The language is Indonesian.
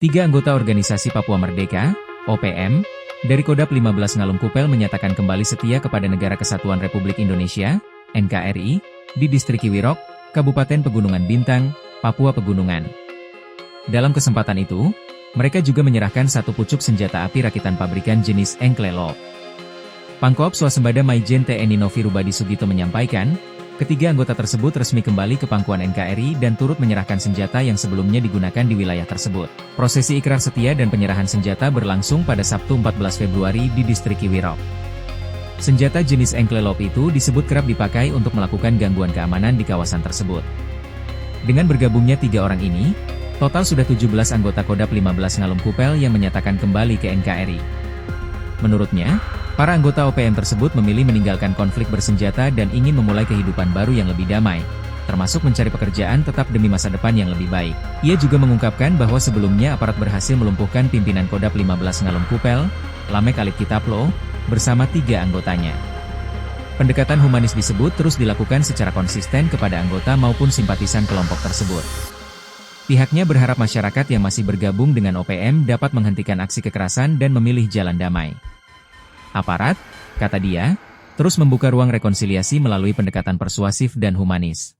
Tiga anggota Organisasi Papua Merdeka, OPM, dari Kodap 15 Ngalum Kupel menyatakan kembali setia kepada Negara Kesatuan Republik Indonesia, NKRI, di Distrik Kiwirok, Kabupaten Pegunungan Bintang, Papua Pegunungan. Dalam kesempatan itu, mereka juga menyerahkan satu pucuk senjata api rakitan pabrikan jenis Enklelop. Pangkop Swasembada Maijen TNI Novi Rubadi Sugito menyampaikan, ketiga anggota tersebut resmi kembali ke pangkuan NKRI dan turut menyerahkan senjata yang sebelumnya digunakan di wilayah tersebut. Prosesi ikrar setia dan penyerahan senjata berlangsung pada Sabtu 14 Februari di Distrik Kiwirok. Senjata jenis Enklelop itu disebut kerap dipakai untuk melakukan gangguan keamanan di kawasan tersebut. Dengan bergabungnya tiga orang ini, total sudah 17 anggota Kodap 15 Ngalum Kupel yang menyatakan kembali ke NKRI. Menurutnya, para anggota OPM tersebut memilih meninggalkan konflik bersenjata dan ingin memulai kehidupan baru yang lebih damai, termasuk mencari pekerjaan tetap demi masa depan yang lebih baik. Ia juga mengungkapkan bahwa sebelumnya aparat berhasil melumpuhkan pimpinan Kodap 15 Ngalum Kupel, Lamek Alit Kitaplo, bersama tiga anggotanya. Pendekatan humanis disebut terus dilakukan secara konsisten kepada anggota maupun simpatisan kelompok tersebut. Pihaknya berharap masyarakat yang masih bergabung dengan OPM dapat menghentikan aksi kekerasan dan memilih jalan damai. Aparat, kata dia, terus membuka ruang rekonsiliasi melalui pendekatan persuasif dan humanis.